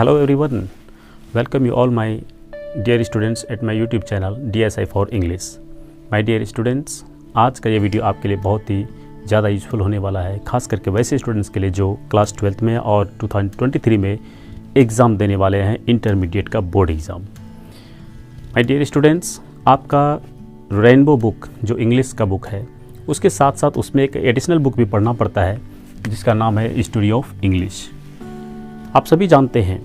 Hello everyone, welcome you all my dear students at my YouTube channel DSI for English. My dear students, आज का ये video आपके लिए बहुत ही ज़्यादा यूज़फुल होने वाला है, खास करके वैसे स्टूडेंट्स के लिए जो क्लास 12th में और 2023 में एग्ज़ाम देने वाले हैं, इंटरमीडिएट का board exam. My dear students, आपका रेनबो बुक जो इंग्लिश का बुक है, उसके साथ साथ उसमें एक एडिशनल बुक भी पढ़ना पड़ता है जिसका नाम है स्टोरी ऑफ इंग्लिश। आप सभी जानते हैं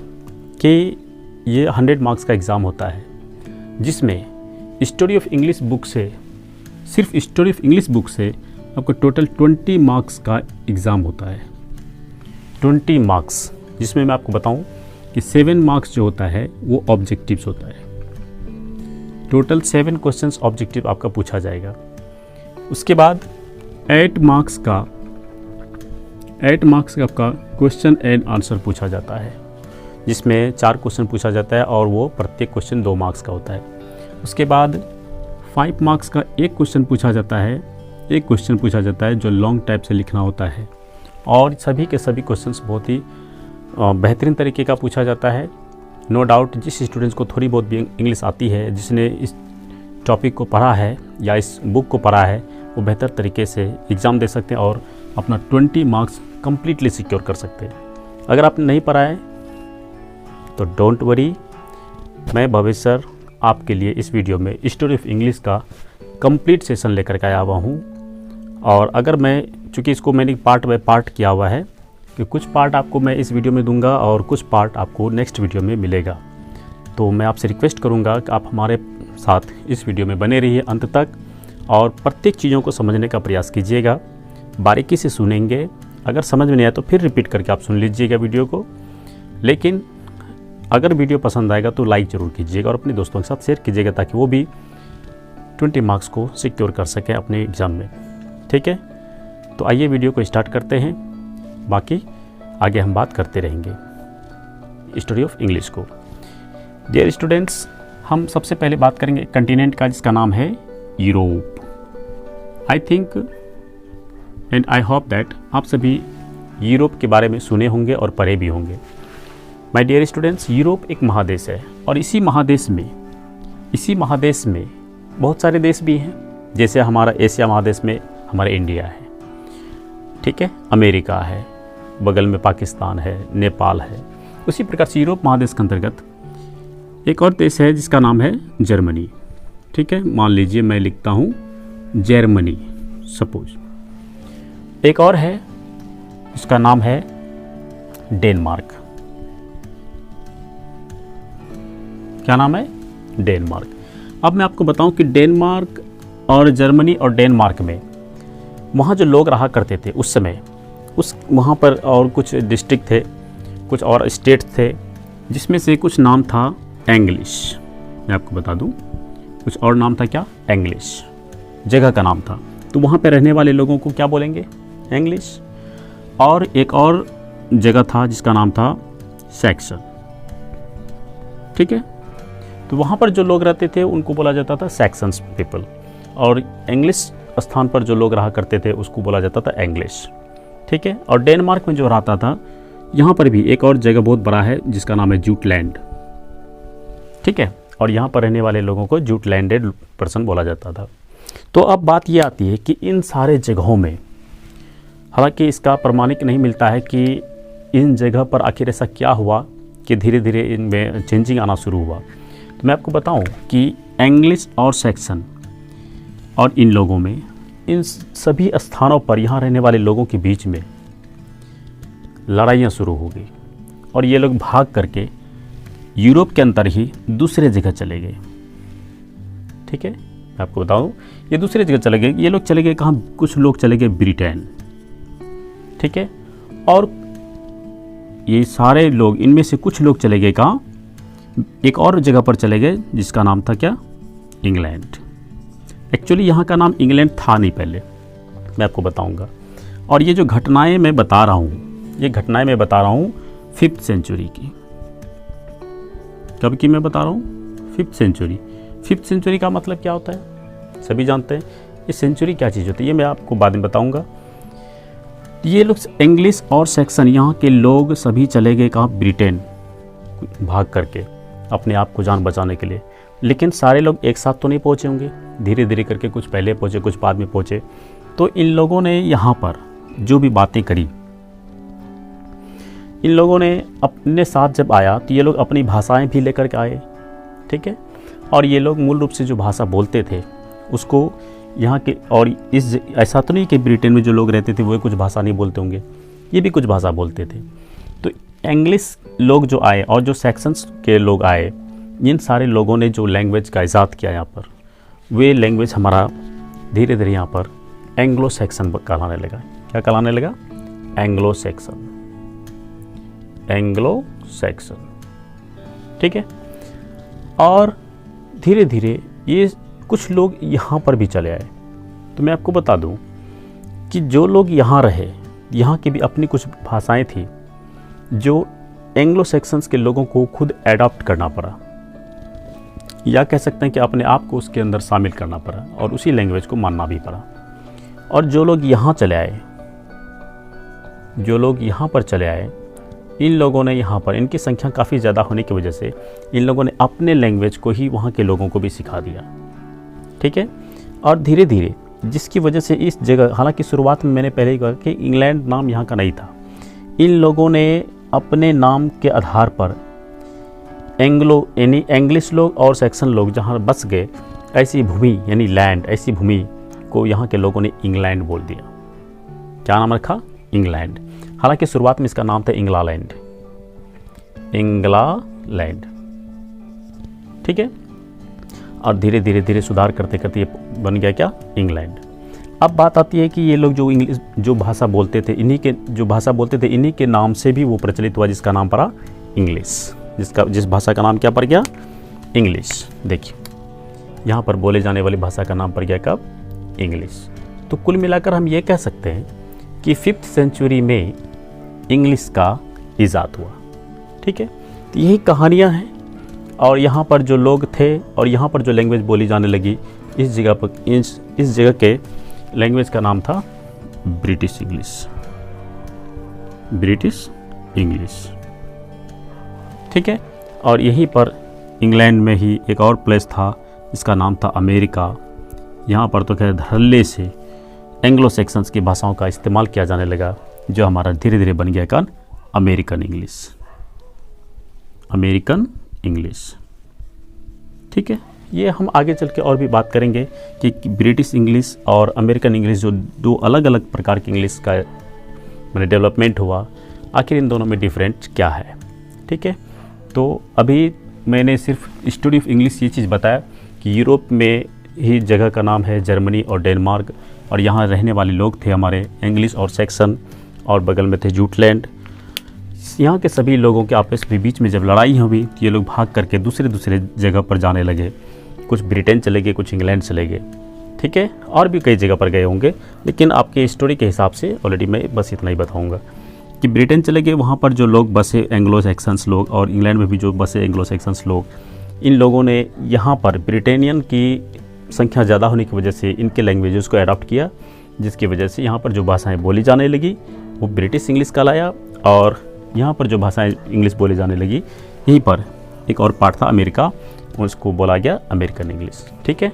कि ये 100 मार्क्स का एग्ज़ाम होता है, जिसमें स्टोरी ऑफ इंग्लिश बुक से, सिर्फ स्टोरी ऑफ इंग्लिश बुक से आपको टोटल 20 मार्क्स का एग्ज़ाम होता है। 20 मार्क्स, जिसमें मैं आपको बताऊं कि 7 मार्क्स जो होता है वो ऑब्जेक्टिव्स होता है। टोटल 7 क्वेश्चंस ऑब्जेक्टिव आपका पूछा जाएगा। उसके बाद 8 मार्क्स का आपका क्वेश्चन एंड आंसर पूछा जाता है, जिसमें 4 क्वेश्चन पूछा जाता है और वो प्रत्येक क्वेश्चन 2 मार्क्स का होता है। उसके बाद 5 मार्क्स का एक क्वेश्चन पूछा जाता है, जो लॉन्ग टाइप से लिखना होता है, और सभी के सभी क्वेश्चंस बहुत ही बेहतरीन तरीके का पूछा जाता है। नो डाउट जिस स्टूडेंट्स को थोड़ी बहुत भी इंग्लिश आती है, जिसने इस टॉपिक को पढ़ा है या इस बुक को पढ़ा है, वो बेहतर तरीके से एग्ज़ाम दे सकते हैं और अपना 20 मार्क्स कम्प्लीटली सिक्योर कर सकते हैं। अगर आपने नहीं पढ़ा है तो डोंट वरी, मैं भवेश सर आपके लिए इस वीडियो में स्टोरी ऑफ इंग्लिश का कंप्लीट सेशन लेकर के आया हुआ हूँ। और अगर चूँकि इसको मैंने पार्ट बाय पार्ट किया हुआ है कि कुछ पार्ट आपको मैं इस वीडियो में दूंगा और कुछ पार्ट आपको नेक्स्ट वीडियो में मिलेगा, तो मैं आपसे रिक्वेस्ट करूँगा कि आप हमारे साथ इस वीडियो में बने रहिए अंत तक और प्रत्येक चीज़ों को समझने का प्रयास कीजिएगा, बारीकी से सुनेंगे। अगर समझ में नहीं आया तो फिर रिपीट करके आप सुन लीजिएगा वीडियो को, लेकिन अगर वीडियो पसंद आएगा तो लाइक ज़रूर कीजिएगा और अपने दोस्तों के साथ शेयर कीजिएगा, ताकि वो भी 20 मार्क्स को सिक्योर कर सकें अपने एग्ज़ाम में। ठीक है, तो आइए वीडियो को स्टार्ट करते हैं, बाकी आगे हम बात करते रहेंगे स्टोरी ऑफ इंग्लिश को। डियर स्टूडेंट्स, हम सबसे पहले बात करेंगे कंटिनेंट का, जिसका नाम है Europe. I think and I hope that आप सभी यूरोप के बारे में सुने होंगे और पढ़े भी होंगे। माय डियर स्टूडेंट्स, यूरोप एक महादेश है और इसी महादेश में बहुत सारे देश भी हैं। जैसे हमारा एशिया महादेश में हमारा इंडिया है, ठीक है, अमेरिका है, बगल में पाकिस्तान है, नेपाल है। उसी प्रकार से यूरोप महादेश के अंतर्गत एक और देश है जिसका नाम है जर्मनी। ठीक है, मान लीजिए मैं लिखता हूँ जर्मनी सपोज। एक और है जिसका नाम है डेनमार्क। क्या नाम है? डेनमार्क। अब मैं आपको बताऊं कि डेनमार्क और जर्मनी और डेनमार्क में वहाँ जो लोग रहा करते थे उस समय, वहाँ पर और कुछ डिस्ट्रिक्ट थे, कुछ और स्टेट्स थे, जिसमें से कुछ नाम था इंग्लिश। मैं आपको बता दूं, कुछ और नाम था क्या? इंग्लिश जगह का नाम था। तो वहाँ पे रहने वाले लोगों को क्या बोलेंगे? इंग्लिश। और एक और जगह था जिसका नाम था सैक्सन। ठीक है, तो वहाँ पर जो लोग रहते थे उनको बोला जाता था सैक्सन्स पीपल, और इंग्लिश स्थान पर जो लोग रहा करते थे उसको बोला जाता था इंग्लिश। ठीक है, और डेनमार्क में जो रहता था, यहाँ पर भी एक और जगह बहुत बड़ा है जिसका नाम है जूटलैंड। ठीक है, और यहाँ पर रहने वाले लोगों को जूटलैंडेड पर्सन बोला जाता था। तो अब बात ये आती है कि इन सारे जगहों में, हालांकि इसका प्रमाणिक नहीं मिलता है कि इन जगह पर आखिर ऐसा क्या हुआ कि धीरे धीरे इनमें चेंजिंग आना शुरू हुआ। तो मैं आपको बताऊं कि इंग्लिश और सैक्सन और इन लोगों में, इन सभी स्थानों पर यहाँ रहने वाले लोगों के बीच में लड़ाइयाँ शुरू हो गई और ये लोग भाग करके यूरोप के अंदर ही दूसरे जगह चले गए। ठीक है, मैं आपको बताऊं, ये दूसरे जगह चले गए। ये लोग चले गए कहाँ? कुछ लोग चले गए ब्रिटेन। ठीक है, और ये सारे लोग, इनमें से कुछ लोग चले गए कहाँ? एक और जगह पर चले गए जिसका नाम था क्या? इंग्लैंड। एक्चुअली यहाँ का नाम इंग्लैंड था नहीं पहले, मैं आपको बताऊंगा। और ये जो घटनाएं मैं बता रहा हूँ, ये घटनाएं मैं बता रहा हूँ 5th सेंचुरी की। कब की मैं बता रहा हूँ? 5th century. 5th सेंचुरी का मतलब क्या होता है? सभी जानते हैं। ये सेंचुरी क्या चीज़ होती है, ये मैं आपको बाद में बताऊंगा। ये लोग इंग्लिश और सैक्सन, यहाँ के लोग सभी चले गए कहाँ? ब्रिटेन। भाग करके अपने आप को जान बचाने के लिए। लेकिन सारे लोग एक साथ तो नहीं पहुँचे होंगे, धीरे धीरे करके कुछ पहले पहुँचे, कुछ बाद में पहुँचे। तो इन लोगों ने यहाँ पर जो भी बातें करी, इन लोगों ने अपने साथ जब आया तो ये लोग अपनी भाषाएं भी लेकर के आए, ठीक है। और ये लोग मूल रूप से जो भाषा बोलते थे उसको यहाँ के, और इस ऐसा तो नहीं कि ब्रिटेन में जो लोग रहते थे वो कुछ भाषा नहीं बोलते होंगे, ये भी कुछ भाषा बोलते थे। तो इंग्लिश लोग जो आए और जो सेक्शंस के लोग आए, इन सारे लोगों ने जो लैंग्वेज का इजाद किया यहाँ पर, वे लैंग्वेज हमारा धीरे धीरे यहाँ पर एंग्लो सेक्शन कहलाने लगा। क्या कहलाने लगा? एंग्लो सेक्शन, एंग्लो सेक्शन, ठीक है। और धीरे धीरे ये कुछ लोग यहाँ पर भी चले आए। तो मैं आपको बता दूँ कि जो लोग यहाँ रहे, यहाँ की भी अपनी कुछ भाषाएं थी जो एंग्लो सेक्शंस के लोगों को खुद एडॉप्ट करना पड़ा, या कह सकते हैं कि अपने आप को उसके अंदर शामिल करना पड़ा और उसी लैंग्वेज को मानना भी पड़ा। और जो लोग यहाँ चले आए, जो लोग यहाँ पर चले आए, इन लोगों ने यहाँ पर, इनकी संख्या काफ़ी ज़्यादा होने की वजह से इन लोगों ने अपने लैंग्वेज को ही वहाँ के लोगों को भी सिखा दिया, ठीक है। और धीरे धीरे जिसकी वजह से इस जगह, हालांकि शुरुआत में मैंने पहले ही कहा कि इंग्लैंड नाम यहाँ का नहीं था, इन लोगों ने अपने नाम के आधार पर एंग्लो यानी इंग्लिश लोग और सेक्शन लोग जहाँ बस गए, ऐसी भूमि यानी लैंड, ऐसी भूमि को यहाँ के लोगों ने इंग्लैंड बोल दिया। क्या नाम रखा? इंग्लैंड। हालांकि शुरुआत में इसका नाम था इंग्लालैंड, इंग्लालैंड, ठीक है। और धीरे धीरे धीरे सुधार करते करते ये बन गया क्या? इंग्लैंड। अब बात आती है कि ये लोग जो इंग्लिश जो भाषा बोलते थे, इन्हीं के जो भाषा बोलते थे, इन्हीं के नाम से भी वो प्रचलित हुआ, जिसका नाम पड़ा इंग्लिश, जिस भाषा का नाम क्या पड़ गया? इंग्लिश। देखिए यहाँ पर बोले जाने वाली भाषा का नाम पड़ गया कब? इंग्लिश। तो कुल मिलाकर हम ये कह सकते हैं कि 5th सेंचुरी में इंग्लिश का इजाद हुआ, ठीक है। तो यही कहानियाँ हैं। और यहाँ पर जो लोग थे और यहाँ पर जो लैंग्वेज बोली जाने लगी, इस जगह पर इस जगह के लैंग्वेज का नाम था ब्रिटिश इंग्लिश, ब्रिटिश इंग्लिश, ठीक है। और यहीं पर इंग्लैंड में ही एक और प्लेस था जिसका नाम था अमेरिका। यहाँ पर तो खैर धड़ल्ले से एंग्लो सेक्शंस की भाषाओं का इस्तेमाल किया जाने लगा, जो हमारा धीरे धीरे बन गया कौन? अमेरिकन इंग्लिश, अमेरिकन इंग्लिश, ठीक है। ये हम आगे चल के और भी बात करेंगे कि ब्रिटिश इंग्लिश और अमेरिकन इंग्लिश जो दो अलग अलग प्रकार की इंग्लिश का मैंने डेवलपमेंट हुआ, आखिर इन दोनों में डिफरेंट क्या है, ठीक है। तो अभी मैंने सिर्फ स्टडी ऑफ इंग्लिश ये चीज़ बताया कि यूरोप में ही जगह का नाम है जर्मनी और डेनमार्क, और यहाँ रहने वाले लोग थे हमारे इंग्लिश और सेक्शन, और बगल में थे जूटलैंड। यहाँ के सभी लोगों के आपस में बीच में जब लड़ाई हुई तो ये लोग भाग करके दूसरे दूसरे जगह पर जाने लगे, कुछ ब्रिटेन चले गए, कुछ इंग्लैंड चले गए, ठीक है। और भी कई जगह पर गए होंगे, लेकिन आपके स्टोरी के हिसाब से ऑलरेडी मैं बस इतना ही बताऊँगा कि ब्रिटेन चले गए। वहाँ पर जो लोग बसे एंग्लो सेक्शंस लोग, और इंग्लैंड में भी जो बसे एंग्लो सेक्शंस लोग, इन लोगों ने यहाँ पर ब्रिटेनियन की संख्या ज़्यादा होने की वजह से इनके लैंग्वेजेस को अडॉप्ट किया, जिसकी वजह से यहाँ पर जो भाषाएं बोली जाने लगी वो ब्रिटिश इंग्लिश कहलाया, और यहाँ पर जो भाषाएं इंग्लिश बोली जाने लगी, यहीं पर एक और पार्ट था अमेरिका, उसको बोला गया अमेरिकन इंग्लिश, ठीक है।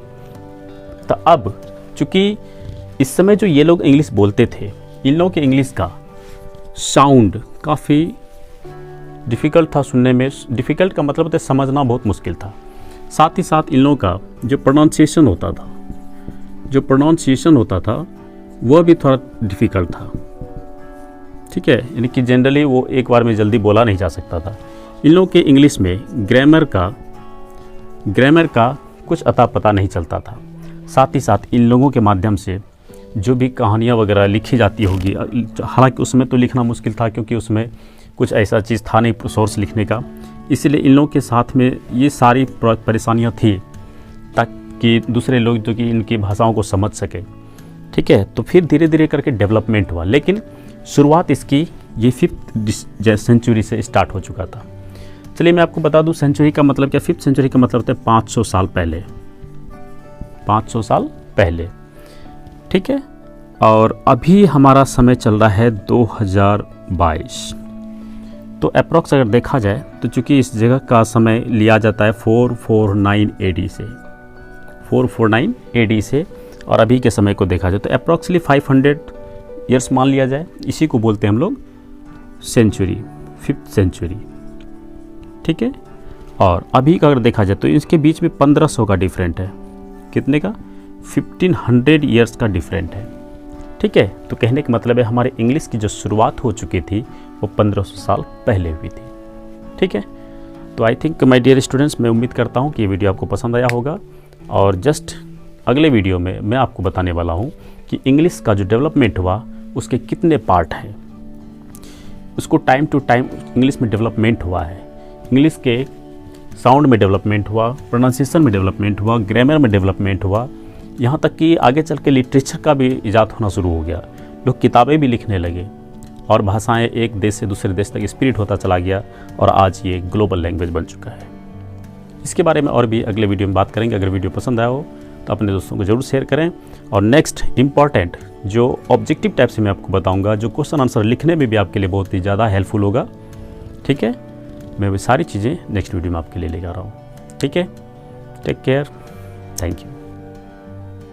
तो अब चूँकि इस समय जो ये लोग इंग्लिश बोलते थे, इन लोगों के इंग्लिश का साउंड काफ़ी डिफ़िकल्ट था सुनने में। डिफ़िकल्ट का मतलब होता है समझना बहुत मुश्किल था। साथ ही साथ इन लोगों का जो प्रोनाउंसिएशन होता था, वह भी थोड़ा डिफ़िकल्ट था, ठीक है। यानी कि जनरली वो एक बार में जल्दी बोला नहीं जा सकता था। इन लोगों के इंग्लिश में ग्रामर का कुछ अता पता नहीं चलता था। साथ ही साथ इन लोगों के माध्यम से जो भी कहानियाँ वगैरह लिखी जाती होगी, हालांकि उसमें तो लिखना मुश्किल था क्योंकि उसमें कुछ ऐसा चीज़ था नहीं सोर्स लिखने का, इसलिए इन लोगों के साथ में ये सारी परेशानियाँ थी ताकि दूसरे लोग जो कि इनकी भाषाओं को समझ सके, ठीक है। तो फिर धीरे धीरे करके डेवलपमेंट हुआ, लेकिन शुरुआत इसकी ये 5th सेंचुरी से स्टार्ट हो चुका था। चलिए मैं आपको बता दूं सेंचुरी का मतलब क्या। 5th सेंचुरी का मतलब होता है 500 साल पहले, 500 साल पहले, ठीक है। और अभी हमारा समय चल रहा है 2022। तो अप्रॉक्स अगर देखा जाए तो चूँकि इस जगह का समय लिया जाता है 449 AD से, 449 AD से, और अभी के समय को देखा जाए तो अप्रॉक्सली 500 ईयर्स मान लिया जाए। इसी को बोलते हैं हम लोग सेंचुरी, 5th सेंचुरी, ठीक है। और अभी का अगर देखा जाए तो इसके बीच में 1500 का डिफरेंट है। कितने का? 1500 ईयर्स का डिफरेंट है, ठीक है। तो कहने का मतलब है हमारे इंग्लिश की जो शुरुआत हो चुकी थी वो 1500 साल पहले हुई थी, ठीक है। तो I think my dear students, मैं उम्मीद करता हूँ कि ये वीडियो आपको पसंद आया होगा। और जस्ट अगले वीडियो में मैं आपको बताने वाला हूँ कि इंग्लिश का जो डेवलपमेंट हुआ उसके कितने पार्ट हैं, उसको टाइम टू टाइम इंग्लिश में डेवलपमेंट हुआ है। इंग्लिश के साउंड में डेवलपमेंट हुआ, प्रोनाउंसिएशन में डेवलपमेंट हुआ, ग्रामर में डेवलपमेंट हुआ, यहाँ तक कि आगे चल के लिटरेचर का भी इजाद होना शुरू हो गया। लोग किताबें भी लिखने लगे और भाषाएं एक देश से दूसरे देश तक स्प्रेड होता चला गया और आज ये ग्लोबल लैंग्वेज बन चुका है। इसके बारे में और भी अगले वीडियो में बात करेंगे। अगर वीडियो पसंद आया हो तो अपने दोस्तों को ज़रूर शेयर करें। और नेक्स्ट इम्पॉर्टेंट जो ऑब्जेक्टिव टाइप से मैं आपको बताऊँगा, जो क्वेश्चन आंसर लिखने में भी आपके लिए बहुत ही ज़्यादा हेल्पफुल होगा, ठीक है। मैं वो सारी चीज़ें नेक्स्ट वीडियो में आपके लिए लेकर आ रहा हूँ, ठीक है। Take care, thank you.